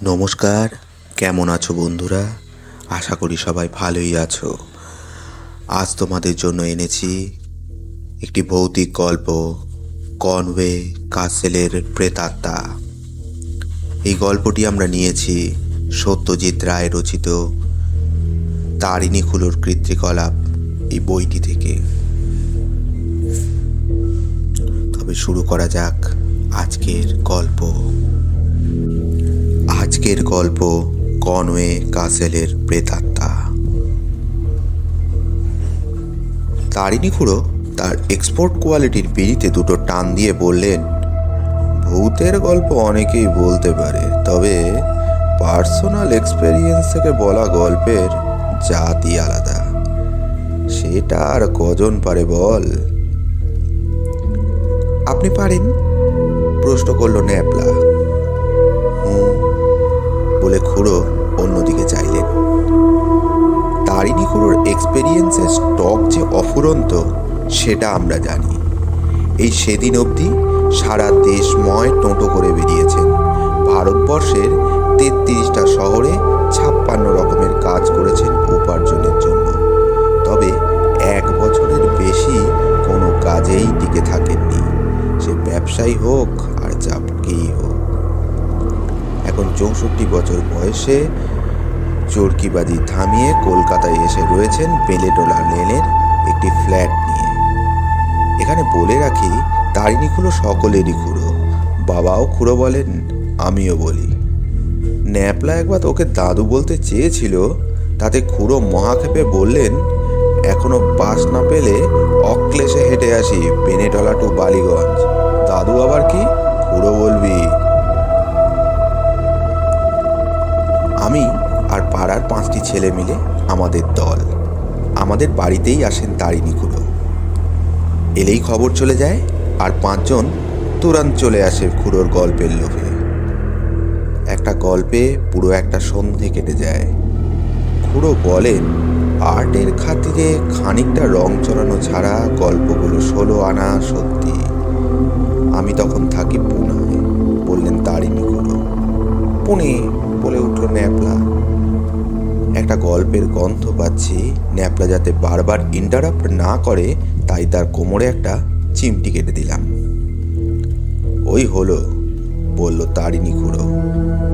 নমস্কার, কেমন আছো বন্ধুরা? আশা করি সবাই ভালোই আছো। আজ তোমাদের জন্য এনেছি একটি ভৌতিক গল্প, কনওয়ে কাসেলের প্রেতাত্মা। এই গল্পটি আমরা নিয়েছি সত্যজিৎ রায় রচিত তারিণী খুলোর কৃত্রিকলাপ এই বইটি থেকে। তবে শুরু করা যাক আজকের গল্প। আজকের গল্প কনওয়ে কাসেলের প্রেতাত্মা। তারিণী খুড়ো তার এক্সপোর্ট কোয়ালিটির বিড়িতে দুটো টান দিয়ে বললেন, ভূতের গল্প অনেকেই বলতে পারে, তবে পার্সোনাল এক্সপেরিয়েন্স থেকে বলা গল্পের জাতি আলাদা। সেটা আর কজন পারে বল? আপনি পারেন? প্রশ্ন করল ন্যাপলা। বলে খুড়ো অন্যদিকে চাইলেন। তারিণী খুড়োর এক্সপেরিয়েন্সের স্টক যে অফুরন্ত সেটা আমরা জানি। এই সেদিন অবধি সারা দেশময় টোটো করে বেরিয়েছেন। ভারতবর্ষের ৩৩টা শহরে ৫৬ রকমের কাজ করেছেন উপার্জনের জন্য। তবে ১ বছরের বেশি কোনো কাজেই টিকে থাকেননি, সে ব্যবসায়ী হোক আর চাপকেই হোক। এখন ৬৪ বছর বয়সে চরকিবাজি থামিয়ে কলকাতায় এসে রয়েছেন বেলেডোলা লেনের একটি ফ্ল্যাট নিয়ে। এখানে বলে রাখি, তারিণী খুড়ো সকলেরই খুড়ো। বাবাও খুড়ো বলেন, আমিও বলি। ন্যাপলা একবার ওকে দাদু বলতে চেয়েছিল, তাতে খুড়ো মহাক্ষেপে বললেন, এখনো বাস না পেলে অক্লেশে হেঁটে আসি বেনেডলা টু বালিগঞ্জ। দাদু আবার কি খুড়ো বলবি। আমি আর পাড়ার ৫টি ছেলে মিলে আমাদের দল। আমাদের বাড়িতেই আসেন তারিণী খুড়ো। এলেই খবর চলে যায়, আর ৫ জন তুরন্ত চলে আসে খুড়োর গল্পের লোভে। একটা গল্পে পুরো একটা সন্ধে কেটে যায়। খুড়ো বলেন, আর্টের খাতিরে খানিকটা রং চড়ানো ছাড়া গল্পগুলো ১৬ আনা সত্যি। আমি তখন থাকি পুনায়, বললেন তারিণী খুড়ো। পুনে, বলে উঠল ন্যাপলা। একটা গল্পের গন্ধ পাচ্ছি। ন্যাপলা যাতে বারবার ইন্টারাপ্ট না করে, তাই তার কোমরে একটা চিমটি কেটে দিলাম। ওই হলো, বলল তারিণী খুড়ো।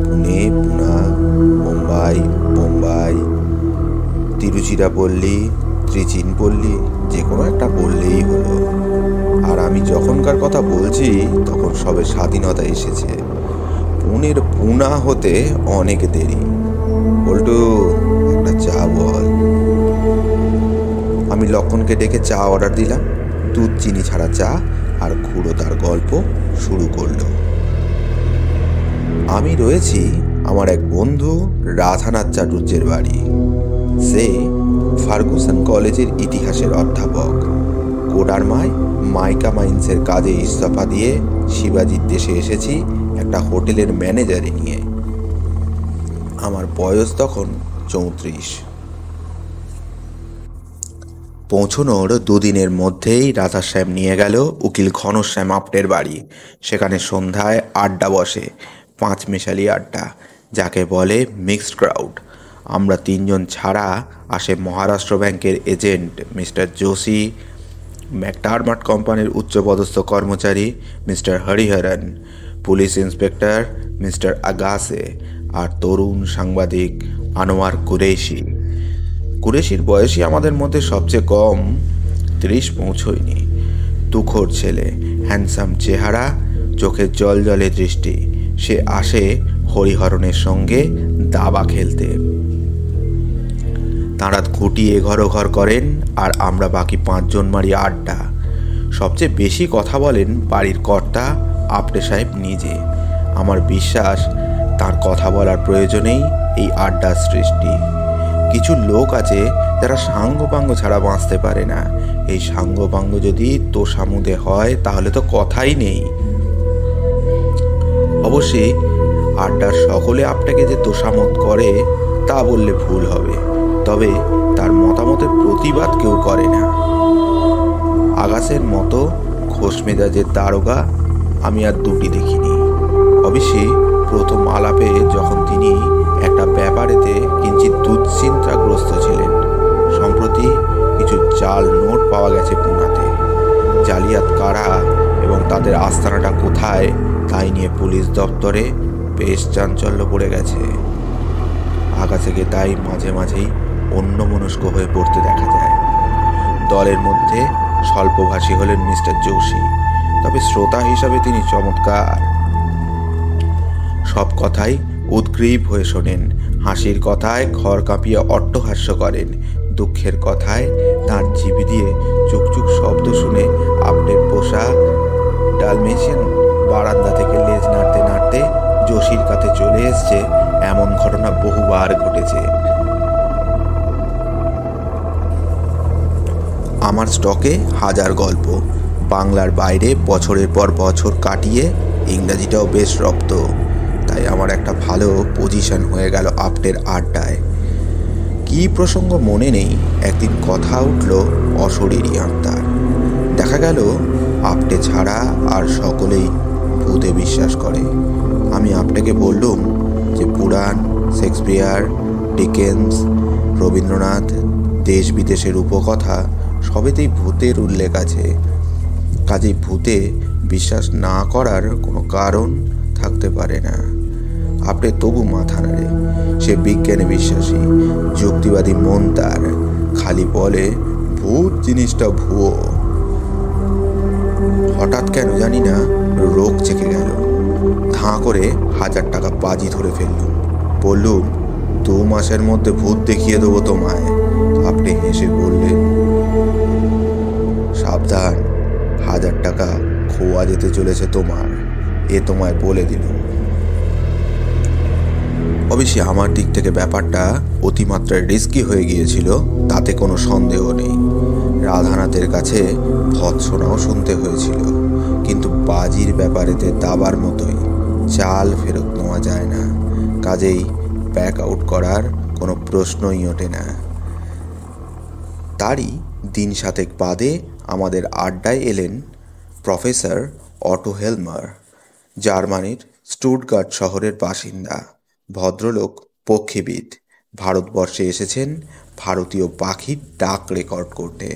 পুনে, পুনা, মুম্বাই, বোম্বাই, তিরুচিরাপল্লী, ত্রিচিনপল্লী, যে কোনো একটা বললেই হলো। আর আমি যখনকার কথা বলছি তখন সবে স্বাধীনতা এসেছে। পুনের পুনা হতে অনেক দেরি। বল্টু, একটা চা বল। আমি লক্ষণকে ডেকে চা অর্ডার দিলাম, দুধ চিনি ছাড়া চা। আর খুড়ো তার গল্প শুরু করল। আমি রয়েছি আমার এক বন্ধু রাধানাথ চাটুর্যের বাড়ি। সে ফার্গুসন কলেজের ইতিহাসের অধ্যাপক। কোডারমায় মাইকা মাইন্সের কাজে ইস্তফা দিয়ে শিবাজির দেশে এসেছি একটা হোটেলের ম্যানেজারে নিয়ে। আমার বয়স তখন ৩৪। পৌঁছনোর ২ দিনের মধ্যেই রাধাশ্যাম নিয়ে গেল উকিল ঘনশ্যাম আপ্টের বাড়ি। সেখানে সন্ধ্যায় আড্ডা বসে, ৫ মেশালি আড্ডা, যাকে বলে মিক্সড ক্রাউড। আমরা ৩ জন ছাড়া আসে মহারাষ্ট্র ব্যাংকের এজেন্ট মিস্টার যোশী, ম্যাকডারমাট কোম্পানির উচ্চপদস্থ কর্মচারী mister Hariharan, police inspector mister Agashe, আর তরুণ সাংবাদিক আনোয়ার কুরেশি। কুরেশির বয়সই আমাদের মধ্যে সবচেয়ে কম, ৩০ পৌঁছয়নি। তুখোর ছেলে, হ্যান্ডসাম চেহারা, চোখের জলজলে দৃষ্টি। সে আসে হরিহরনের সঙ্গে দাবা খেলতে। তাঁরা ঘুটি এঘর ওঘর করেন, আর আমরা বাকি ৫ জন মারি আড্ডা। সবচেয়ে বেশি কথা বলেন বাড়ির কর্তা আপটে সাহেব নিজে। আমার বিশ্বাস তার কথা বলার প্রয়োজনেই এই আড্ডার সৃষ্টি। কিছু লোক আছে যারা সাঙ্গপাঙ্গ ছাড়া বাঁচতে পারে না। এই সাঙ্গপাঙ্গ যদি তোষামুদে হয় তাহলে তো কথাই নেই। অবশ্যই আড্ডার সকলে আপটাকে যে তোষামত করে তা বললে ভুল হবে, তবে তার মতামতের প্রতিবাদ কেউ করে না। আগাসের মতো খোশ মেজাজের দারোগা আমি আর দুটি দেখিনি। অবশ্যই প্রথম আলাপে যখন তিনি একটা ব্যাপারেতে কিঞ্চিত দুশ্চিন্তাগ্রস্ত ছিলেন। সম্প্রতি কিছু জাল নোট পাওয়া গেছে পুনাতে। জালিয়াত কারা এবং তাদের আস্তানাটা কোথায় তাই নিয়ে পুলিশ দপ্তরে বেশ চাঞ্চল্য পড়ে গেছে। আকাশকে তাই মাঝে মাঝেই অন্যমনস্ক হয়ে পড়তে দেখা যায়। দলের মধ্যে স্বল্পভাষী হলেন মিস্টার যোশী, তবে শ্রোতা হিসাবে তিনি চমৎকার। সব কথাই উদ্গ্রীব হয়ে শোনেন, হাসির কথায় ঘর কাঁপিয়ে অট্টহাস্য করেন, দুঃখের কথায় তাঁর জিভি দিয়ে চুকচুক শব্দ শুনে আপডেট পোষা ডালমেশিয়ান বারান্দা থেকে লেজ নাড়তে নাড়তে যোশীর কাছে চলে এসছে, এমন ঘটনা বহুবার ঘটেছে। আমার স্টকে হাজার গল্প, বাংলার বাইরে বছরের পর বছর কাটিয়ে ইংরাজিটাও বেশ রপ্ত, তাই আমার একটা ভালো পজিশন হয়ে গেল আপটের আড্ডায়। কি প্রসঙ্গ মনে নেই, একদিন কথা উঠল অশরীরী আত্মার। দেখা গেল আপটে ছাড়া আর সকলেই ভূতে বিশ্বাস করে। আমি আপটেকে বললুম যে পুরাণ, শেক্সপিয়ার, ডিকেন্স, রবীন্দ্রনাথ, দেশ বিদেশের উপকথা সবেতেই ভূতের উল্লেখ আছে, কাজেই ভূতে বিশ্বাস না করার কোনো কারণ থাকতে পারে না। আপনি তবু মাথা নাড়ে। সে বিজ্ঞানে বিশ্বাসী, যুক্তিবাদী মন তার, খালি বলে ভূত জিনিসটা ভুয়ো। হঠাৎ কেন জানি না রোগ চেকে গেল। ধাঁ করে 1000 টাকা বাজি ধরে ফেললুম। বললুম 2 মাসের মধ্যে ভূত দেখিয়ে দেবো তোমায়। আপনি হেসে বললেন, সাবধান, 1000 টাকা খোয়া যেতে চলেছে তোমার, এ তোমায় বলে দিলুম। অবশ্যই আমার দিক থেকে ব্যাপারটা অতিমাত্রায় রিস্কি হয়ে গিয়েছিল, তাতে কোনো সন্দেহ নেই। রাধানাথের কাছে ভৎসনাও শুনতে হয়েছিল, কিন্তু বাজির ব্যাপারেতে দাবার মতোই চাল ফেরত নেওয়া যায় না, কাজেই ব্যাক আউট করার কোনো প্রশ্নই ওঠে না। তারই দিন 7 বাদে আমাদের আড্ডায় এলেন প্রফেসর অটো হেলমার, জার্মানির স্টুটগার্ট শহরের বাসিন্দা। ভদ্রলোক পক্ষীবিদ, ভারতবর্ষে এসেছেন ভারতীয় পাখির ডাক রেকর্ড করতে।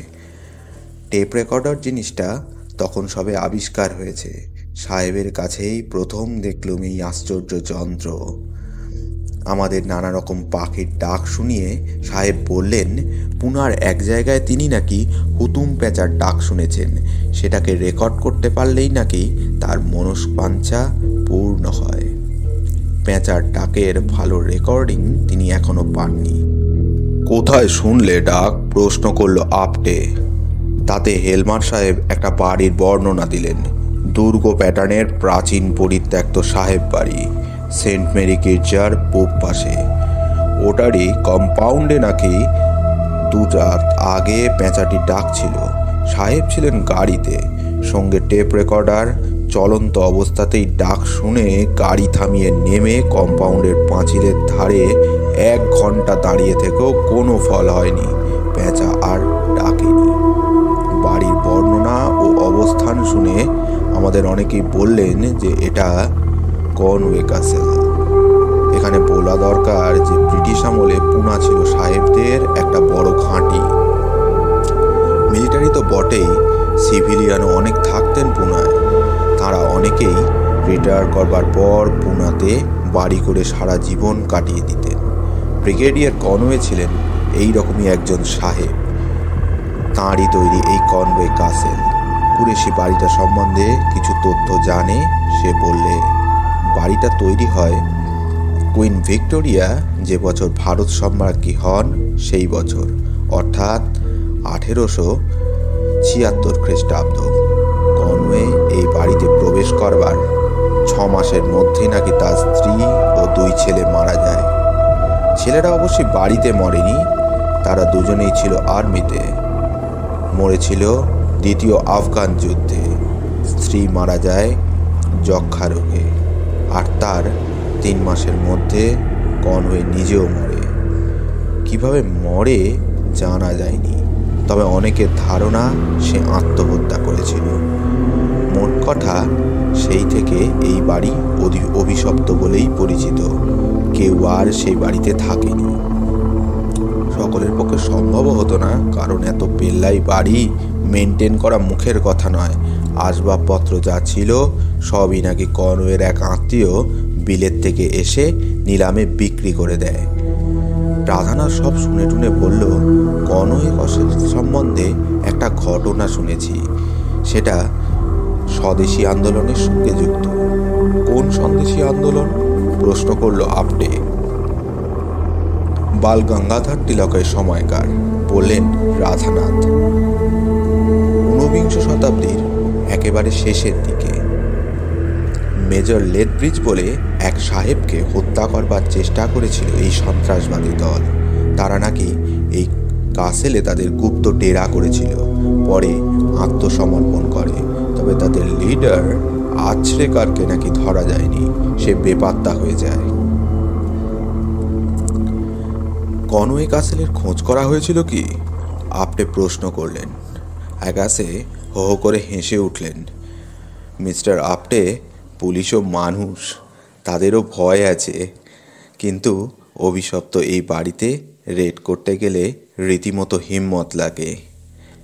টেপ রেকর্ডার জিনিসটা তখন সবে আবিষ্কার হয়েছে। সাহেবের কাছেই প্রথম দেখলুম এই আশ্চর্য যন্ত্র। আমাদের নানা রকম পাখির ডাক শুনিয়ে সাহেব বললেন, পুনার এক জায়গায় তিনি নাকি হুতুম পেঁচার ডাক শুনেছেন, সেটাকে রেকর্ড করতে পারলেই নাকি তার মনস্বাঞ্ছা পূর্ণ হয়। পেঁচার ডাকের ভালো রেকর্ডিং তিনি এখনো পাননি। কোথায় শুনলে ডাক? প্রশ্ন করল আপটে। তাতে হেলমার সাহেব একটা বাড়ির বর্ণনা দিলেন। দুর্গ প্যাটার্নের প্রাচীন পরিত্যক্ত সাহেব বাড়ি, সেন্ট মেরি গির্জার পূব পাশে। ওটারই কম্পাউন্ডে নাকি 2 রাত আগে পেঁচাটি ডাক ছিল। সাহেব ছিলেন গাড়িতে, সঙ্গে টেপ রেকর্ডার। চলন্ত অবস্থাতেই ডাক শুনে গাড়ি থামিয়ে নেমে কম্পাউন্ডের পাঁচিলের ধারে 1 ঘন্টা দাঁড়িয়ে থেকেও কোনো ফল হয়নি, পেঁচা আর ডাকেনি। বাড়ির বর্ণনা ও অবস্থান শুনে আমাদের অনেকেই বললেন যে এটা কনওয়ে ক্যাসেল। এখানে বলা দরকার যে ব্রিটিশ আমলে পুনা ছিল সাহেবদের একটা বড় ঘাঁটি। মিলিটারি তো বটেই, সিভিলিয়ানও অনেক থাকতেন পুনায়। তারা অনেকেই রিটায়ার করবার পর পুনাতে বাড়ি করে সারা জীবন কাটিয়ে দিতেন। ব্রিগেডিয়ার কনওয়ে ছিলেন এই রকমই একজন সাহেব। তাঁরই তৈরি এই কনওয়ে ক্যাসেল। কুরেশি বাড়িটা সম্বন্ধে কিছু তথ্য জানে। সে বললে, বাড়িটা তৈরি হয় কুইন ভিক্টোরিয়া যে বছর ভারত সম্রাজ্ঞী হন সেই বছর, অর্থাৎ 1876 খ্রিস্টাব্দ। কনওয়ে এই বাড়িতে প্রবেশ করবার 6 মাসের মধ্যে নাকি তার স্ত্রী ও 2 ছেলে মারা যায়। ছেলেরা অবশ্যই বাড়িতে মরেনি, তারা দুজনেই ছিল আর্মিতে, মরেছিল দ্বিতীয় আফগান যুদ্ধে। স্ত্রী মারা যায় যক্ষা রোগে, আর তার 3 মাসের মধ্যে কনওয়ে নিজেও মরে। কিভাবে মরে জানা যায়নি, তবে অনেকের ধারণা সে আত্মহত্যা করেছিল। মোট কথা সেই থেকে এই বাড়ি অভিশপ্ত বলেই পরিচিত। কেউ আর সেই বাড়িতে থাকেনি। সকলের পক্ষে সম্ভবও হতো না, কারণ এত পেল্লাই বাড়ি মেনটেন করা মুখের কথা নয়। আসবাবপত্র যা ছিল সবই নাকি কনওয়ের এক আত্মীয় বিলেত থেকে এসে নিলামে বিক্রি করে দেয়। রাধানা সব শুনে টুনে বলল, কনওয়ে সম্বন্ধে একটা ঘটনা শুনেছি, সেটা স্বদেশী আন্দোলনের সঙ্গে যুক্ত। কোন স্বদেশী আন্দোলন? প্রশ্ন করল আপটে। বাল গঙ্গাধর তিলকের সময়কার, বললেন রাধানাথ। ঊনবিংশ শতাব্দীর একেবারে শেষের দিকে মেজর লেথব্রিজ বলে এক সাহেবকে হত্যা করবার চেষ্টা করেছিল এই সন্ত্রাসবাদী দল। তারা নাকি এই কাসেলে তাদের গুপ্ত ডেরা করেছিল, পরে আত্মসমর্পণ করে। তবে তাদের লিডার আছরেকারকে নাকি ধরা যায়নি, সে বেপাত্তা হয়ে যায়। কনওয়ে কাসেলের খোঁজ করা হয়েছিল কি? আপনি প্রশ্ন করলেন। আগাসে হো হো করে হেসে উঠলেন। মিস্টার আপটে, পুলিশও মানুষ, তাদেরও ভয় আছে, কিন্তু অভিশপ্ত এই বাড়িতে রেড করতে গেলে রীতিমতো হিম্মত লাগে।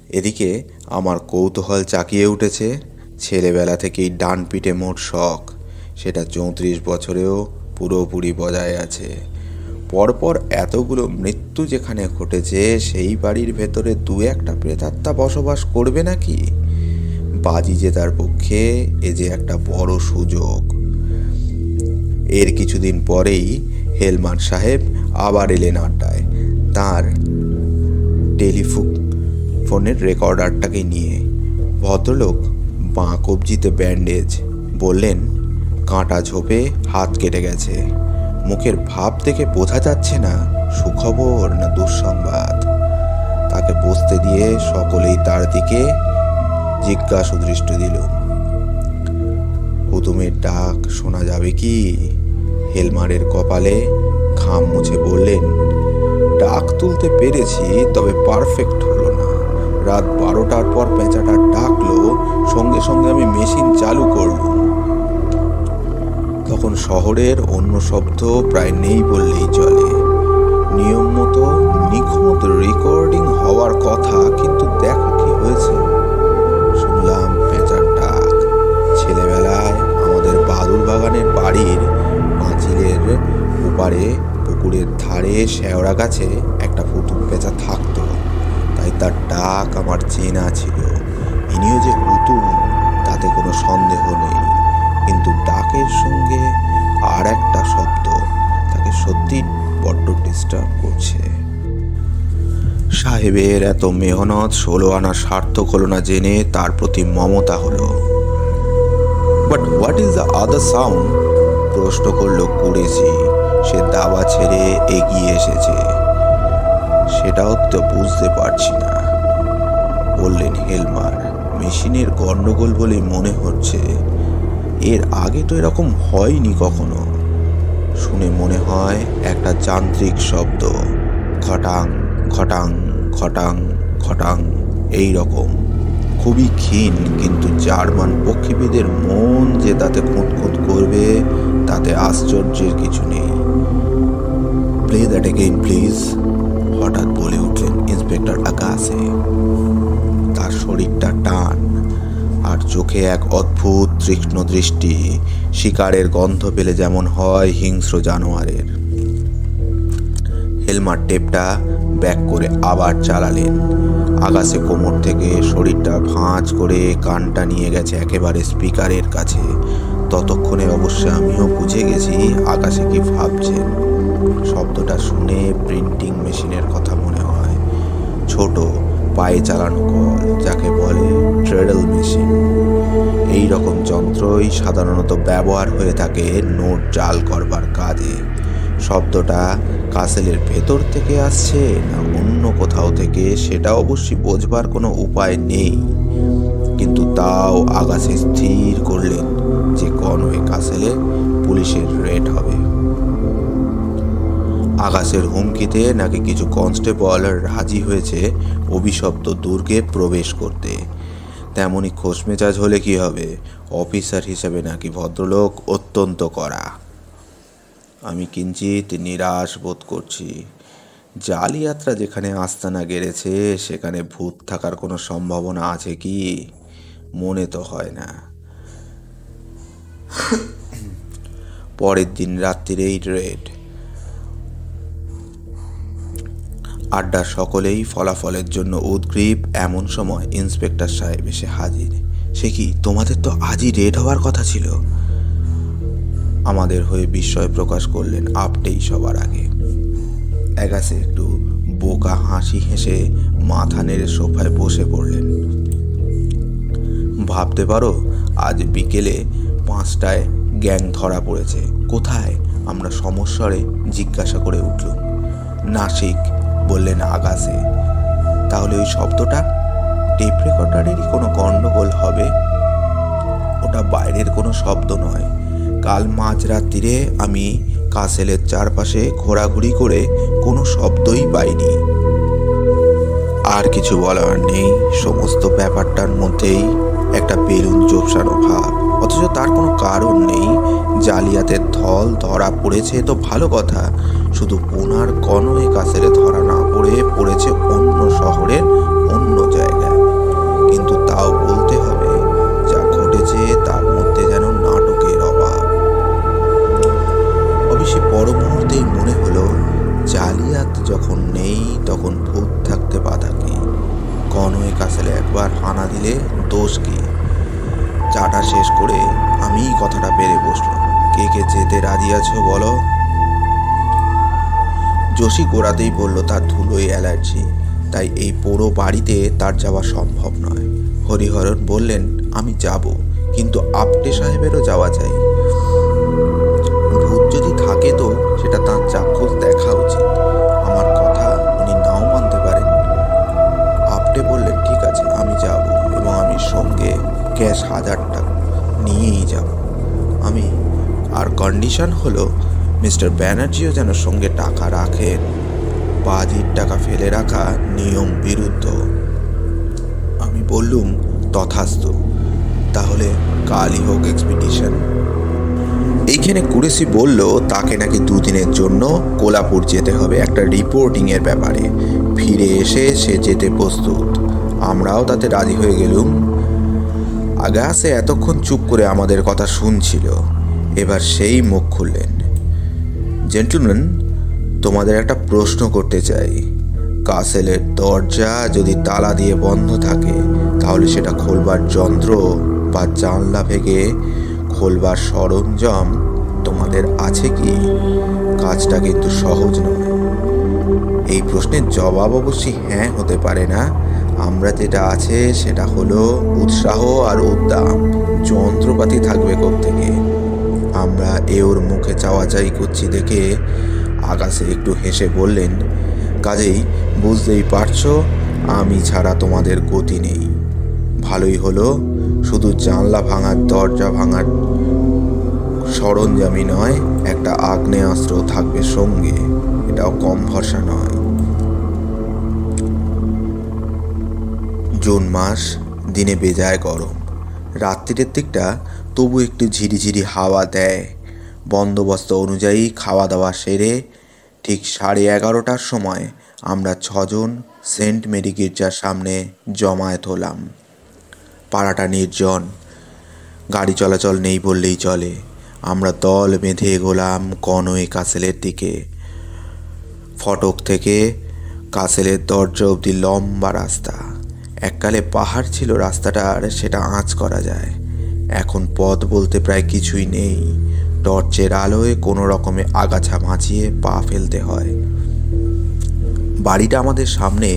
এদিকে আমার কৌতূহল চাকিয়ে উঠেছে। ছেলেবেলা থেকেই ডান পিঠে মোট শখ, সেটা 34 বছরেও পুরোপুরি বজায় আছে। পরপর এতগুলো মৃত্যু যেখানে ঘটেছে, সেই বাড়ির ভেতরে দু একটা প্রেতাত্মা বসবাস করবে নাকি? বাজি জেতার পক্ষে এ যে একটা বড় সুযোগ। এর কিছুদিন পরেই হেলমার সাহেব আবার এলেন আড্ডায়, তাঁর টেলিফোনের রেকর্ডারটাকে নিয়ে। ভদ্রলোক বাঁ কবজিতে ব্যান্ডেজ, বললেন, কাঁটা ঝোপে হাত কেটে গেছে। মুখের ভাব দেখে বোঝা যাচ্ছে না সুখবর না দুঃসংবাদ। তাকে বসতে দিয়ে সকলেই তার দিকে জিজ্ঞাসু দৃষ্টি দিল। হুতুমের ডাক শোনা যাবে কি? হেলমারের কপালে ঘাম মুছে বললেন, ডাক তুলতে পেরেছি, তবে পারফেক্ট হলো না। রাত 12টার পর পেঁচাটা ডাকলো, সঙ্গে সঙ্গে আমি মেশিন চালু করলুম। তখন শহরের অন্য শব্দ প্রায় নেই বললেই চলে। নিয়ম মতো নিখুঁত রেকর্ডিং হওয়ার কথা, কিন্তু দেখো কি হয়েছে। শুনলাম পেঁচার ডাক। ছেলেবেলায় আমাদের বাদুর বাগানের বাড়ির পাঁচিলের ওপারে পুকুরের ধারে শেওড়া গাছে একটা হুতুম পেঁচা থাকতো, তাই তার ডাক আমার চেনা ছিল। ইনিও যে হুতুম তাতে কোনো সন্দেহ নেই, কিন্তু ডাকের সঙ্গে আর একটা শব্দ তাকে সত্যি বড্ড ডিস্টার্ব করছে। সাহেবের এত মেহনত 16 আনা সার্থক হলো না জেনে তার প্রতি মমতা হলো। But what is the other sound? প্রশ্ন করল কুরেশি। সে দাবা ছেড়ে এগিয়ে এসেছে। সেটাও তো বুঝতে পারছি না, বললেন হেলমার। মেশিনের গন্ডগোল বলে মনে হচ্ছে। এর আগে তো এরকম হয়নি কখনো। শুনে মনে হয় একটা যান্ত্রিক শব্দ, খটাং খটাং খটাং খটাং, এই রকম। খুবই ক্ষীণ, কিন্তু জার্মান পক্ষীবিদের মন যে তাতে খুঁতখুঁত করবে তাতে আশ্চর্যের কিছু নেই। প্লে দ্যাট এগেইন প্লিজ, হঠাৎ বলে উঠলেন ইন্সপেক্টর আগাসে। তার শরীরটা টান, আর চোখে এক অদ্ভুত তীক্ষ্ণ দৃষ্টি, শিকারের গন্ধ পেলে যেমন হয় হিংস্র জানোয়ারের। হেলমার টেপটা ব্যাক করে আবার চালালেন। আগাসে কোমর থেকে শরীরটা ভাঁজ করে কানটা নিয়ে গেছে একেবারে স্পিকারের কাছে। ততক্ষণে অবশ্য আমিও বুঝে গেছি আকাশে কি ভাবছেন। শব্দটা শুনে প্রিন্টিং মেশিনের কথা মনে হয়। ছোট পায়ে চালানো কল, যাকে বলে ট্রেডল মেশিন। এই রকম যন্ত্রই সাধারণত ব্যবহার হয়ে থাকে নোট জাল করবার কাজে। শব্দটা কাসেলের ভেতর থেকে আসছে না অন্য কোথাও থেকে, সেটা অবশ্যই বোঝবার কোনো উপায় নেই। কিন্তু তাও আগাসে স্থির করলেন যে কনওয়ে কাসেলে পুলিশের রেড হবে। আকাশের হুমকিতে নাকি কিছু কনস্টেবল রাজি হয়েছে অভিশপ্ত দুর্গে প্রবেশ করতে। তেমনই খোশমেজাজ হলে কি হবে, অফিসার হিসেবে নাকি ভদ্রলোক অত্যন্ত কড়া। আমি কিঞ্চিত নিরাশ বোধ করছি। জালিয়াতরা যেখানে আস্তানা গেড়েছে সেখানে ভূত থাকার কোনো সম্ভাবনা আছে কি? মনে তো হয় না। পরের দিন রাত্রিরেই রেড। আড্ডা সকলেই ফলাফলের জন্য উদগ্রীব। এমন সময় ইন্সপেক্টর সাহেব এসে হাজির। সে কি, তোমাদের তো আজই রেড হওয়ার কথা ছিল? আমাদের হয়ে বিস্ময় প্রকাশ করলেন আপটেই সবার আগে। অ্যাগাসে একটু বোকা হাসি হেসে মাথা নেড়ে সোফায় বসে পড়লেন। ভাবতে পারো, আজ বিকেলে 5টায় গ্যাং ধরা পড়েছে। কোথায়? আমরা সমস্বরে জিজ্ঞাসা করে উঠলুম। নাসিক, বললেন আগাসে। তাহলে ওই শব্দটা টেপ রেকর্ডারেরই কোনো গন্ডগোল হবে। ওটা বাইরের কোনো শব্দ নয়। কাল মাঝরাত্রিরে আমি কাসেলের চারপাশে ঘোরাঘুরি করে কোনো শব্দই পাইনি। আর কিছু বলার নেই। সমস্ত ব্যাপারটার মধ্যেই একটা বেলুন চোপসানো ভাব, অথচ তার কোনো কারণ নেই। জালিয়াতের থল ধরা পড়েছে তো ভালো কথা, শুধু পুনার কনয়ে কাসেলে ধরা না পড়েছে অন্য শহরের অন্য জায়গায়। কিন্তু তাও বলতে হবে, যা ঘটেছে তার মধ্যে যেন নাটকের অভাব। অবশ্যই পর মুহূর্তেই মনে হলো, জালিয়াত যখন নেই তখন ভূত থাকতে বাধা কি? কনয়ে কাসেলে একবার হানা দিলে দোষ কি? চাটা শেষ করে আমি কথাটা বেড়ে বসলাম। কে কে যেতে রাজি আছো বলো? যোশী গোড়াতেই বলল তার ধুলোয় অ্যালার্জি, তাই এই পুরো বাড়িতে তার যাওয়া সম্ভব নয়। হরিহরণ বললেন, আমি যাব, কিন্তু আপটে সাহেবেরও যাওয়া চাই। ভূত যদি থাকে তো সেটা তার চাক্ষুষ দেখা উচিত। আমার কথা উনি নাও মানতে পারেন। আপটে বললেন, ঠিক আছে, আমি যাব, এবং আমি সঙ্গে ক্যাশ 1000 টাকা নিয়েই যাব। আর কন্ডিশন হলো মিস্টার ব্যানার্জিও যেন সঙ্গে টাকা রাখেন। বাজির টাকা ফেলে রাখা নিয়ম বিরুদ্ধ। আমি বললুম, তথাস্তু, তাহলে কালই হোক এক্সপিডিশন। এইখানে কুরেশি বলল তাকে নাকি 2 দিনের জন্য কোলাপুর যেতে হবে একটা রিপোর্টিংয়ের ব্যাপারে। ফিরে এসে সে যেতে প্রস্তুত। আমরাও তাতে রাজি হয়ে গেলুম। আগাসে এতক্ষণ চুপ করে আমাদের কথা শুনছিল। এবার সেই মুখ খুললেন। জেন্টলম্যান, তোমাদের একটা প্রশ্ন করতে চাই। কাসেলের দরজা যদি তালা দিয়ে বন্ধ থাকে, তাহলে সেটা খোলবার যন্ত্র বা জানলা ভেঙে খোলবার সরঞ্জাম তোমাদের আছে কি? কাজটা কিন্তু সহজ নয়। এই প্রশ্নের জবাব অবশ্যই হ্যাঁ হতে পারে না। আমরা যেটা আছে সেটা হলো উৎসাহ আর উদ্যম। যন্ত্রপাতি থাকবে কোত্থেকে? আমরা ওর মুখে চাওয়াচাই করছি দেখে আকাশে একটু হেসে বললেন, কাজেই বুঝতেই পারছো আমি ছাড়া তোমাদের গতি নেই। ভালোই হলো, শুধু জানলা ভাঙার দরজা ভাঙার সরঞ্জামই নয়, একটা আগ্নেয়াস্ত্র থাকবে সঙ্গে। এটাও কম ভরসা নয়। জুন মাস, দিনে বেজায় গরম। রাত্রির দিকটা তবু একটু ঝিরিঝিরি হাওয়া দেয়। বন্দোবস্ত অনুযায়ী খাওয়া দাওয়া সেরে ঠিক 11:30টার সময় আমরা 6 জন সেন্ট মেরি গির্জার সামনে জমায়েত হলাম। পাড়াটা নির্জন, গাড়ি চলাচল নেই বললেই চলে। আমরা দল বেঁধে এগোলাম কনয়ে কাসেলের দিকে। ফটক থেকে কাসেলের দরজা অবধি লম্বা রাস্তা। এককালে পাহাড় ছিল রাস্তাটার, সেটা আঁচ করা যায়। এখন পথ বলতে প্রায় কিছুই নেই। টর্চের আলোয় কোনো রকমে আগাছা মাছিয়ে পা ফেলতে হয়। বাড়িটা আমাদের সামনে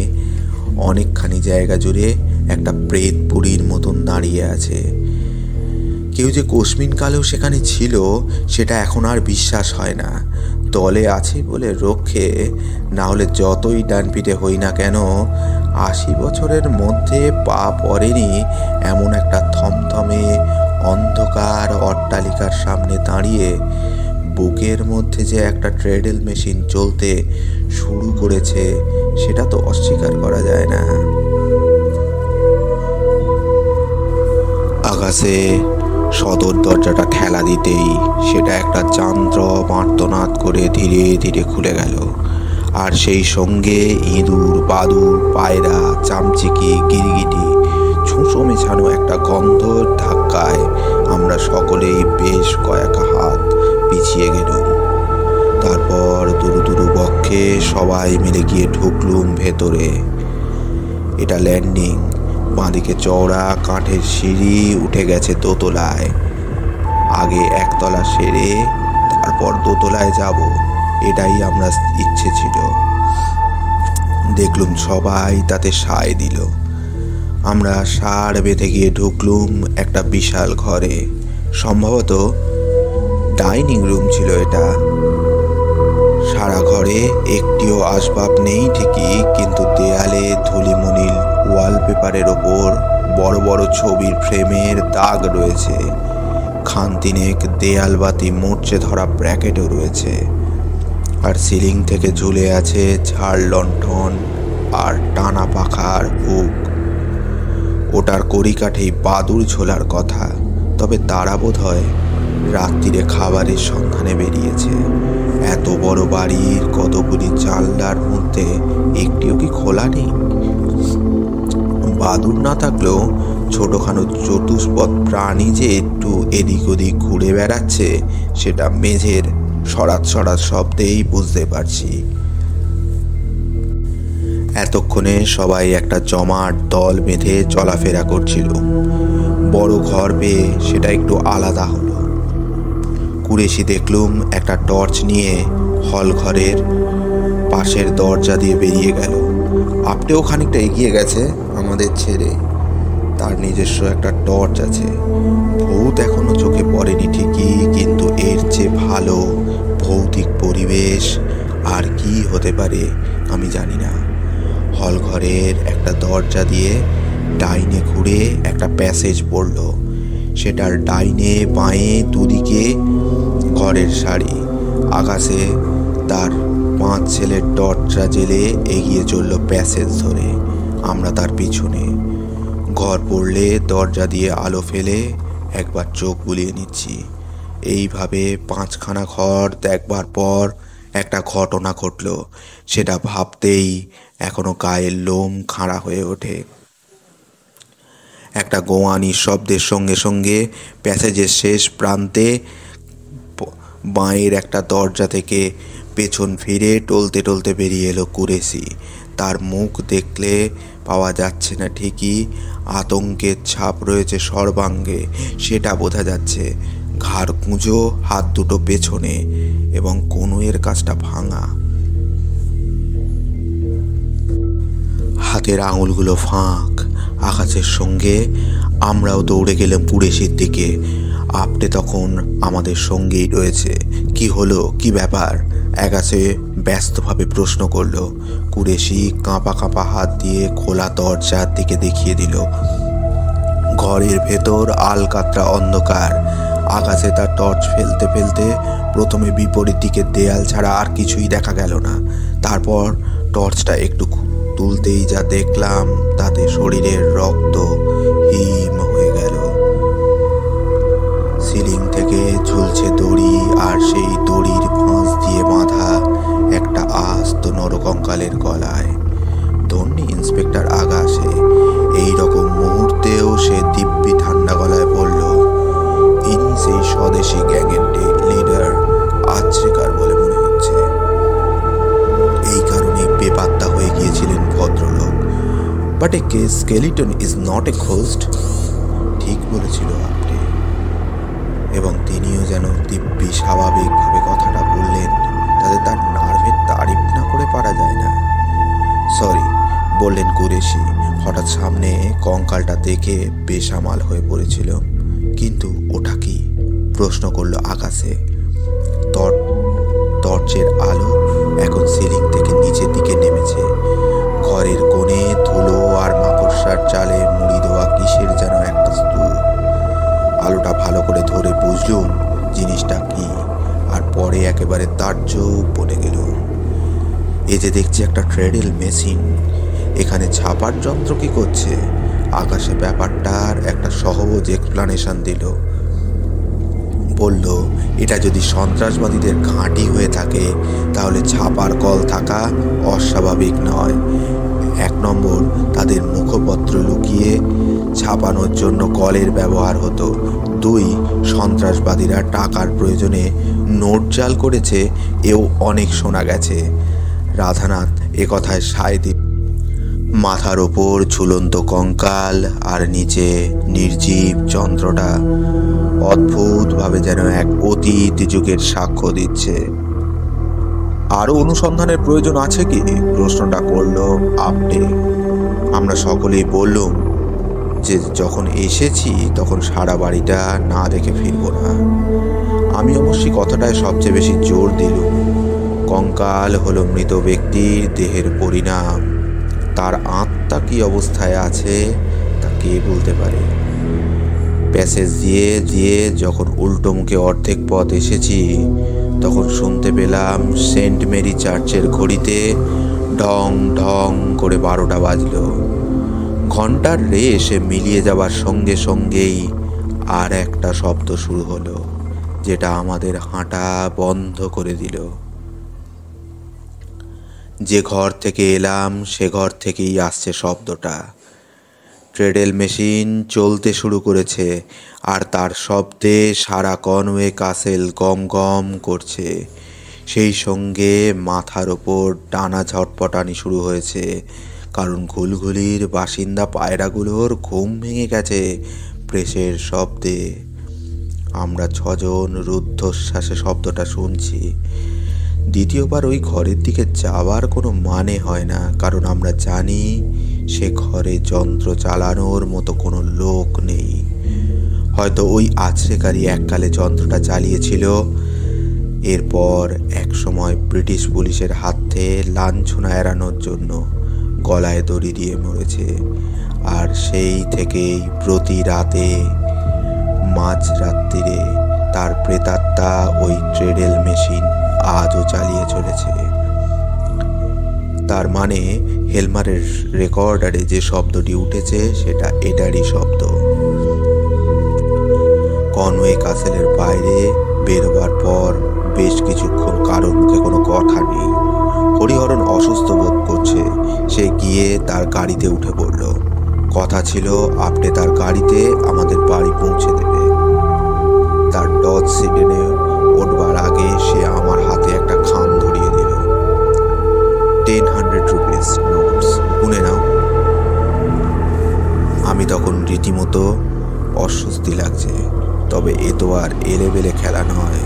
অনেকখানি জায়গা জুড়ে একটা প্রেত পুরীর মতন দাঁড়িয়ে আছে। কেউ যে কোশমিনকালেও সেখানে ছিল সেটা এখন আর বিশ্বাস হয় না। দলে আছে বলে রক্ষে, না হলে যতই ডানপিটে হই না কেন, 80 বছরের মধ্যে পা পড়েনি এমন একটা থমথমে অন্ধকার অট্টালিকার সামনে দাঁড়িয়ে বুকের মধ্যে যে একটা ট্রেডেল মেশিন চলতে শুরু করেছে সেটা তো অস্বীকার করা যায় না। আকাশে সদর দরজাটা ঠেলা দিতেই সেটা একটা যান্ত্রপ আর্তনাদ করে ধীরে ধীরে খুলে গেল। আর সেই সঙ্গে ইঁদুর, বাদুড়, পায়রা, চামচিকি, গিরগিটি, ছুঁচো মেছানো একটা গন্ধর ধাক্কায় আমরা সকলেই বেশ কয়েক হাত পিছিয়ে গেলুম। তারপর দুরু দুরু বক্ষে সবাই মিলে গিয়ে ঢুকলুম ভেতরে। এটা ল্যান্ডিং। বাঁদিকে চওড়া কাঠের সিঁড়ি উঠে গেছে দোতলায়। আগে একতলা সেরে তারপর দোতলায় যাব, এটাই আমরা ইচ্ছে ছিল। দেখলুম সবাই তাতে সায় দিল। আমরা সার বেঁধে গিয়ে ঢুকলুম একটা বিশাল ঘরে। সম্ভবত ডাইনিং রুম ছিল এটা। সারা ঘরে একটিও আসবাব নেই ঠিকই, কিন্তু দেয়ালে ধুলিমুনিল ওয়ালপেপারের ওপর বড় বড় ছবির ফ্রেমের দাগ রয়েছে। খানতিনেক দেয়ালবাতি মরচে ধরা ব্র্যাকেটও রয়েছে। আর সিলিং থেকে ঝুলে আছে ঝাড় লণ্ঠন আর টানা পাখার হুক। ওটার কড়িকাঠেই বাদুড় ঝোলার কথা, তবে তারা বোধ হয় রাত্রিরে খাবারের সন্ধানে বেরিয়েছে। এত বড় বাড়ির কতগুলি জানলার মধ্যে একটিও কি খোলা নেই? বাদুড় না থাকলেও ছোটখানো চতুষ্পদ প্রাণী যে একটু এদিক ওদিক ঘুরে বেড়াচ্ছে সেটা মেঝের সরাত সরাত শব্দেই বুঝতে পারছি। এতক্ষণে সবাই একটা জমাট দল বেঁধে চলাফেরা করছিল। বড় ঘর পেয়ে সেটা একটু আলাদা হলো। কুরেশি দেখলুম একটা টর্চ নিয়ে হল ঘরের পাশের দরজা দিয়ে বেরিয়ে গেল। আপনিও খানিকটা এগিয়ে গেছে আমাদের ছেড়ে। তার নিজস্ব একটা টর্চ আছে। ভূত এখনো চোখে পড়েনি ঠিকই, কিন্তু এর চেয়ে ভালো ভৌতিক পরিবেশ আর কি হতে পারে আমি জানি না। হল ঘরের একটা দরজা দিয়ে ডাইনে ঘুরে একটা প্যাসেজ পড়ল। সেটার ডাইনে বাঁয়ে দুদিকে ঘরের সারি। আকাশে তার 5 ছেলের টর্চটা জেলে এগিয়ে চলল প্যাসেজ ধরে। আমরা তার পিছনে। ঘর পড়লে দরজা দিয়ে আলো ফেলে একবার চোখ বুলিয়ে নিচ্ছি। এইভাবে 5খানা ঘর দেখবার পর একটা ঘটনা ঘটল। সেটা ভাবতেই এখনো গায়ের লোম খাড়া হয়ে ওঠে। একটা গোয়ানির শব্দের সঙ্গে সঙ্গে প্যাসেজের শেষ প্রান্তে বাঁয়ের একটা দরজা থেকে পেছন ফিরে টলতে টলতে বেরিয়ে এলো কুরেশি। তার মুখ দেখলে পাওয়া যাচ্ছে না ঠিকই, আতঙ্কের ছাপ রয়েছে সর্বাঙ্গে, সেটা বোঝা যাচ্ছে। ঘাড় কুঁজো, হাত দুটো পেছনে, এবং কনুইয়ের কাছটা ভাঙা। হাতের আঙুলগুলো ফাঁক। আকাশের সঙ্গে আমরাও দৌড়ে গেলাম কুরেশির দিকে। আপনি তখন আমাদের সঙ্গেই রয়েছে। কি হলো, কি ব্যাপার? আকাশে ব্যস্তভাবে প্রশ্ন করল। কুরেশি কাঁপা কাঁপা হাত দিয়ে খোলা দরজার দিকে দেখিয়ে দিল। ঘরের ভেতর আলকাতরা অন্ধকার। আকাশে তার টর্চ ফেলতে ফেলতে প্রথমে বিপরীত দিকের দেয়াল ছাড়া আর কিছুই দেখা গেল না। তারপর টর্চটা একটু তুলতেই যা দেখলাম তাতে শরীরের রক্ত হিম হয়ে গেল। সিলিং থেকে ঝুলছে দড়ি, আর সেই দড়ির ফাঁস দিয়ে বাঁধা একটা আস্ত নরকঙ্কালের গলায়। ধন্যী ইন্সপেক্টর আগাশে। এইরকম মুহূর্তেও সে দিব্যি ঠান্ডা গলায় বলল, ইনি সেই স্বদেশী গ্যাংয়ের লিডার আচ্ছেকার বলে মনে হচ্ছে। এই কারণে বেপাত্তা হয়ে গিয়েছিলেন ভদ্রলোক। But A skeleton is not a ghost. ঠিক বলেছিল আপনি। এবং তিনিও যেন দিব্যি স্বাভাবিকভাবে কথাটা বললেন, তাতে তার নার্ভের তারিফ না করে পারা যায় না। সরি, বললেন কুরেশি। হঠাৎ সামনে কঙ্কালটা দেখে বেসামাল হয়ে পড়েছিল। কিন্তু ওটা কি? প্রশ্ন করল আকাশে। টর্চের আলো এখন সিলিং থেকে নিচের দিকে নেমেছে। ঘরের কোণে ধুলো আর মাকড়সার চালে মুড়ি দেওয়া কিসের যেন একটা স্তূপ। আলোটা ভালো করে ধরে বুঝলুম জিনিসটা কি, আর পরে একেবারে তাজ্জব বনে গেল। এ যে দেখছি একটা ট্রেডেল মেশিন। এখানে ছাপার যন্ত্র কি করছে? আকাশে ব্যাপারটার একটা সহজ এক্সপ্লানেশন দিল। বলল, এটা যদি সন্ত্রাসবাদীদের ঘাঁটি হয়ে থাকে তাহলে ছাপার কল থাকা অস্বাভাবিক নয়। 1 নম্বর, তাদের মুখপত্র লুকিয়ে ছাপানোর জন্য কলের ব্যবহার হতো। 2, সন্ত্রাসবাদীরা টাকার প্রয়োজনে নোট জাল করেছে, এও অনেক শোনা গেছে। রাধানাথ একথায় সায় দিল। মাথার ওপর ঝুলন্ত কঙ্কাল আর নিচে নির্জীব যন্ত্রটা অদ্ভুতভাবে যেন এক অতীত যুগের সাক্ষ্য দিচ্ছে। আরও অনুসন্ধানের প্রয়োজন আছে কি? প্রশ্নটা করল আপনি। আমরা সকলেই বললুম যে যখন এসেছি তখন সারা বাড়িটা না দেখে ফিরব না। আমি অবশ্যই কথাটায় সবচেয়ে বেশি জোর দিলুম। কঙ্কাল হলো মৃত ব্যক্তির দেহের পরিণাম। তার আত্মা কি অবস্থায় আছে তা কে বলতে পারে। প্যাসেজ দিয়ে যখন উল্টো মুখে অর্ধেক পথ এসেছি তখন শুনতে পেলাম সেন্ট মেরি চার্চের ঘড়িতে ঢং ঢং করে 12টা বাজল। ঘন্টার রেশে মিলিয়ে যাবার সঙ্গে সঙ্গেই আর একটা শব্দ শুরু হলো, যেটা আমাদের হাঁটা বন্ধ করে দিল। যে ঘর থেকে এলাম সে ঘর থেকেই আসছে শব্দটা। ট্রেডেল মেশিন চলতে শুরু করেছে আর তার শব্দে সারা কনওয়ে কাসেল গম গম করছে। সেই সঙ্গে মাথার ওপর টানা ঝটপটানি শুরু হয়েছে, কারণ ঘুলঘুলির বাসিন্দা পায়রাগুলোর ঘুম ভেঙে গেছে প্রেসের শব্দে। আমরা 6 জন রুদ্ধশ্বাসে শব্দটা শুনছি। দ্বিতীয়বার ওই ঘরের দিকে যাওয়ার কোনো মানে হয় না, কারণ আমরা জানি সে ঘরে যন্ত্র চালানোর মতো কোনো লোক নেই। হয়তো ওই আছড়েকারী এককালে যন্ত্রটা চালিয়েছিল, এরপর এক সময় ব্রিটিশ পুলিশের হাত থেকে লাঞ্ছনা এড়ানোর জন্য গলায় দড়ি দিয়ে মরেছে। আর সেই থেকেই প্রতি রাতে মাঝরাত্রিরে তার প্রেতাত্মা ওই ট্রেডেল মেশিন আজও চালিয়ে চলেছে। তার মানে হেলমারের রেকর্ডারে যে শব্দটি উঠেছে সেটা এটারই শব্দ। কনওয়ে কাসেলের বাইরে বেরোবার পর বেশ কিছুক্ষণ কারোর মুখে কোনো কথা নেই। হরিহরণ অসুস্থ বোধ করছে। সে গিয়ে তার গাড়িতে উঠে পড়ল। কথা ছিল আপনি তার গাড়িতে আমাদের বাড়ি পৌঁছে দেবে। তার ডজ সিডেনে উঠবার আগে সে আমার হাতে একটা খাম ধরিয়ে দিল। 100 রুপিস নোটস, গুনে নাও। আমি তখন রীতিমতো অস্বস্তি লাগছে, তবে এ তো আর এলেবেলে খেলা নয়।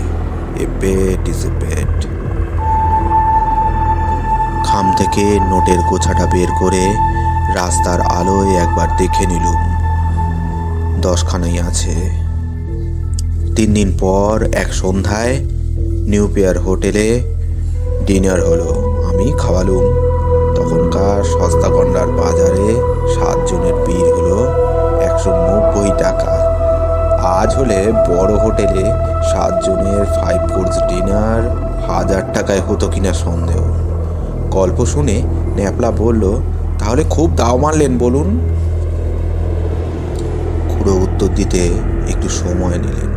এ বেট ইজ এ বেট। খাম থেকে নোটের গোছাটা বের করে রাস্তার আলোয় একবার দেখে নিলুম। 10 খানাই আছে। 3 দিন পর এক সন্ধ্যায় নিউ পিয়ার হোটেলে ডিনার হলো। আমি খাওয়ালুম। তখনকার সস্তা গন্ডার বাজারে 7 জনের বিল হলো 190 টাকা। আজ হলে বড় হোটেলে 7 জনের 5 কোর্স ডিনার 1000 টাকায় হতো কিনা সন্দেহ। গল্প শুনে ন্যাপলা বলল, তাহলে খুব দাও মারলেন বলুন। খুড়ো উত্তর দিতে একটু সময় নিলেন,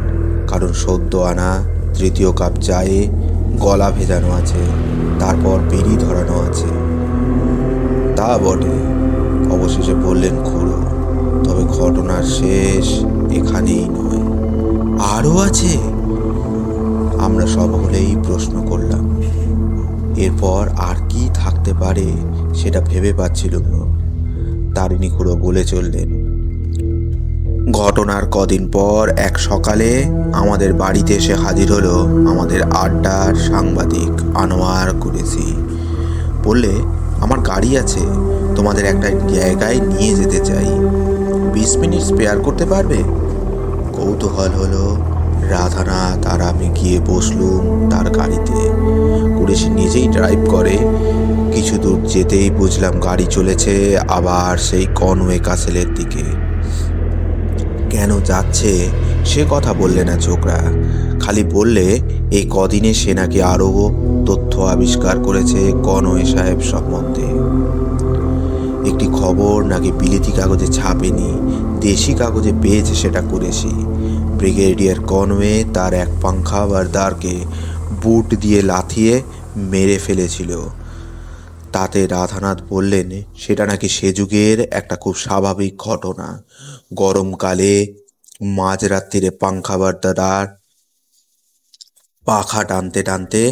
কারণ সদ্য আনা 3য় কাপ চায়ে গলা ভেজানো আছে, তারপর বিড়ি ধরানো আছে। তা বটে, অবশেষে বললেন খুড়ো, তবে ঘটনার শেষ এখানেই নয়, আরও আছে। আমরা সব হলেই প্রশ্ন করলাম। এরপর আর কি থাকতে পারে সেটা ভেবে পাচ্ছিলুম না। তারিণী খুড়ো বলে চললেন, ঘটনার কদিন পর এক সকালে আমাদের বাড়িতে এসে হাজির হলো আমাদের আড্ডার সাংবাদিক আনোয়ার কুরেশি। বললে, আমার গাড়ি আছে, তোমাদের একটা জায়গায় নিয়ে যেতে চাই, 20 মিনিট স্পেয়ার করতে পারবে? কৌতূহল হলো। রাধানাথ আর আমি গিয়ে বসলুম তার গাড়িতে। কুরেশি নিজেই ড্রাইভ করে। কিছু দূর যেতেই বুঝলাম গাড়ি চলেছে আবার সেই কনওয়ে কাসেলের দিকে। কেন যাচ্ছে সে কথা বললে না ছোকরা, খালি বললে এই কদিনে সে নাকি আরও তথ্য আবিষ্কার করেছে কনওয়ে সাহেব সম্বন্ধে। একটি খবর নাকি বিলেতি কাগজে ছাপেনি, দেশি কাগজে পেয়েছে সেটা কুরেশি। ব্রিগেডিয়ার কনওয়ে তার এক পাংখাবারদারকে বুট দিয়ে লাথিয়ে মেরে ফেলেছিল। তাতে রাধানাথ বললেন সেটা নাকি সে যুগের একটা খুব স্বাভাবিক ঘটনা। গরমকালে মাঝরাত্রিরে পাংখাবারদার পাখা টানতে টানতে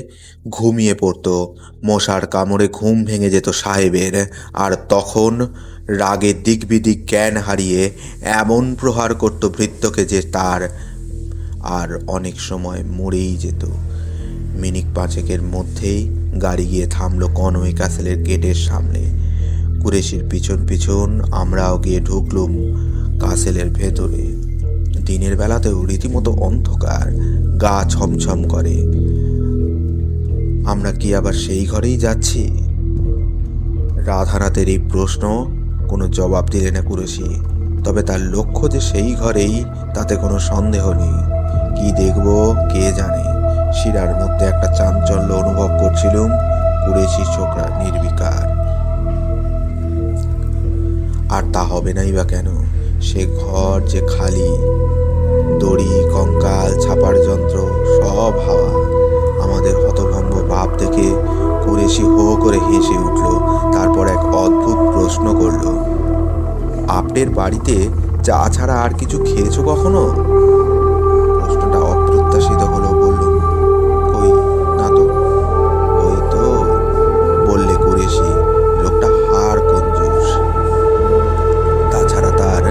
ঘুমিয়ে পড়তো। মশার কামড়ে ঘুম ভেঙে যেত সাহেবের, আর তখন রাগে দিক বিদিক জ্ঞান হারিয়ে এমন প্রহার করত ভৃত্যকে যে তার আর অনেক সময় মরেই যেত। মিনিট পাঁচেকের মধ্যেই গাড়ি গিয়ে থামলো কনওয়ে ক্যাসেলের গেটের সামনে। কুরেশির পিছন পিছন আমরাও গিয়ে ঢুকলুম ক্যাসেলের ভেতরে। দিনের বেলাতেও রীতিমতো অন্ধকার, গা ছমছম করে। আমরা কি আবার সেই ঘরেই যাচ্ছি? রাধানাথের এই প্রশ্ন কোনো জবাব দিলে না কুরেশি, তবে তার লক্ষ্য যে সেই ঘরেই তাতে কোনো সন্দেহ নেই। কি দেখব কে জানে। শিরার মধ্যে একটা চাঞ্চল্য অনুভব করছিলুম। কুরেশির চোখরা নির্বিকার। আর তা হবে নাই বা কেন? সে ঘর যে খালি, দড়ি, কঙ্কাল, ছাপার যন্ত্র সব হাওয়া। আমাদের হতভম্ব ভাব দেখে কুরেশি হো করে হেসে উঠল। তারপর এক অদ্ভুত প্রশ্ন করল, আপনার বাড়িতে চা ছাড়া আর কিছু খেয়েছো কখনো? প্রশ্নটা অপ্রত্যাশিত হলো। বললুম, কই না তো। ওই তো, বললে কুরেশি। লোকটা হাড় কঞ্জুস। তাছাড়া তার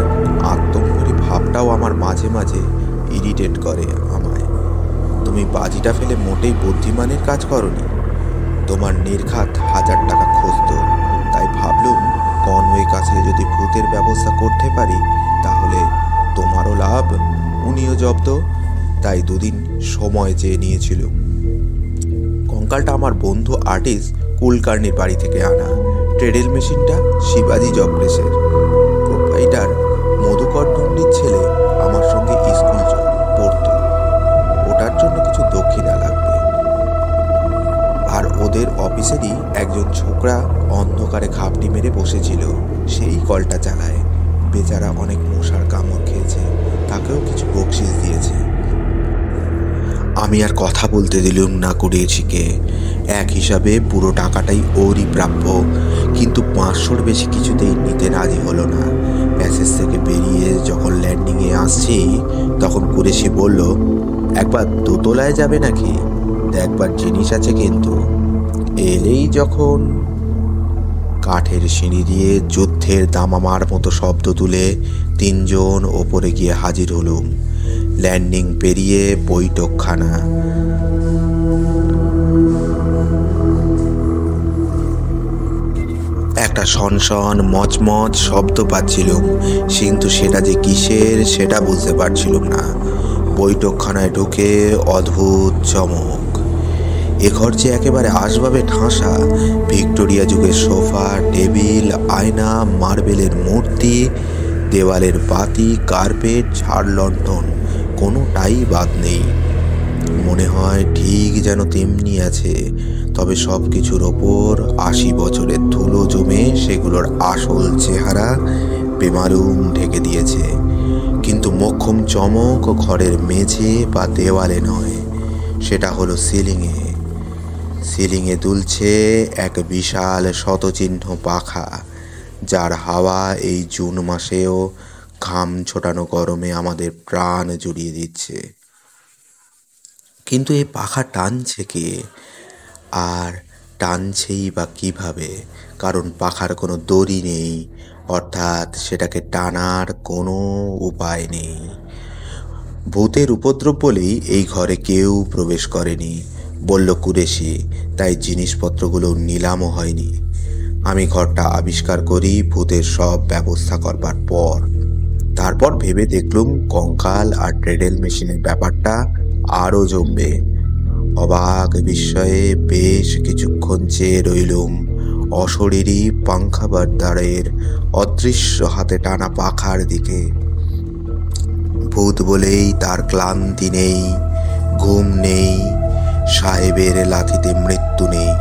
আত্মম্বরী ভাবটাও আমার মাঝে মাঝে ইরিটেট করে আমায়। তুমি বাজিটা ফেলে মোটেই বুদ্ধিমানের কাজ করনি। তোমার নির্ঘাত 1000 টাকা খুঁজত, তাই ভাবলুম কনওয়ে কাছে যদি ভূতের ব্যবস্থা করতে পারি তাহলে তোমারও লাভ, উনিও জব্দ। তাই 2 দিন সময় চেয়ে নিয়েছিল। কঙ্কালটা আমার বন্ধু আর্টিস্ট কুলকার্নির বাড়ি থেকে আনা। ট্রেডেল মেশিনটা শিবাজি জবরেসের। প্রোপাইটার মধুকর দণ্ডির ছেলে আমার সঙ্গে স্কুল পড়তো। ওটার জন্য কিছু দক্ষিণা লাগবে। আর ওদের অফিসেরই একজন ছোকরা অন্ধকারে ঘাপটি মেরে বসেছিল, সেই কলটা চালায়। বেচারা অনেক মশার কামড় খেয়েছে, তাকেও কিছু বকশিস দিয়েছে। আমি আর কথা বলতে দিলুম না কুরেশিকে। এক হিসাবে পুরো টাকাটাই ওরই প্রাপ্য, কিন্তু 500-র বেশি কিছুতেই নিতে রাজি হলো না। প্যাসেজ থেকে বেরিয়ে যখন ল্যান্ডিংয়ে আসছি তখন কুরেশি বলল, একবার দোতলায় যাবে নাকি? দেখবার জিনিস আছে কিন্তু। এলেই যখন। কাঠের সিঁড়ি দিয়ে যুদ্ধের দামামার মতো শব্দ তুলে 3 জন ওপরে গিয়ে হাজির হলুম। ল্যান্ডিং পেরিয়ে বৈঠকখানা। একটা সনসন মচমচ শব্দ পাচ্ছিলুম, কিন্তু সেটা যে কিসের সেটা বুঝতে পারছিলুম না। বৈঠকখানায় ঢুকে অদ্ভুত চমক। এ ঘর যে একেবারে আসবাবে ঠাসা। ভিক্টোরিয়া যুগের সোফা, টেবিল, আয়না, মার্বেলের মূর্তি, দেওয়ালের বাতি, কার্পেট, ঝাড় লণ্ঠন, কোনোটাই বাদ নেই। মনে হয় ঠিক যেন তেমনি আছে, তবে সব কিছুর ওপর 80 বছরের ধুলো জমে সেগুলোর আসল চেহারা বেমালুম ঢেকে দিয়েছে। কিন্তু মোক্ষম চমক ঘরের মেঝে বা দেওয়ালে নয়, সেটা হলো সিলিংয়ে। সিলিংয়ে দুলছে এক বিশাল শতচিহ্ন পাখা, যার হাওয়া এই জুন মাসেও ঘাম ছোটানো গরমে আমাদের প্রাণ জুড়িয়ে দিচ্ছে। কিন্তু এই পাখা টানছে কে? আর টানছেই বা কিভাবে? কারণ পাখার কোনো দড়ি নেই, অর্থাৎ সেটাকে টানার কোনো উপায় নেই। ভূতের উপদ্রব বলেই এই ঘরে কেউ প্রবেশ করেনি, বলল কুরেশি। তাই জিনিসপত্রগুলো নিলামও হয়নি। আমি ঘরটা আবিষ্কার করি ভূতের সব ব্যবস্থা করবার পর। তারপর ভেবে দেখলুম কঙ্কাল আর ট্রেডেল মেশিনের ব্যাপারটা আরও জমবে। অবাক বিস্ময়ে বেশ কিছুক্ষণ চেয়ে রইলুম অশরীরী পাংখাবারদারের অদৃশ্য হাতে টানা পাখার দিকে। ভূত বলেই তার ক্লান্তি নেই, ঘুম নেই, সাহেবের লাথিতে মৃত্যু নেই।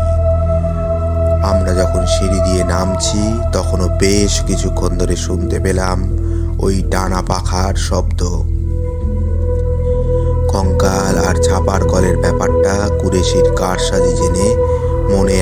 আমরা যখন সিঁড়ি দিয়ে নামছি তখনও বেশ কিছুক্ষণ ধরে শুনতে পেলাম ওই টানা পাখার শব্দ। কঙ্কাল আর ছাপার কলের ব্যাপারটা কুরেশির কারসাজি জেনে মনে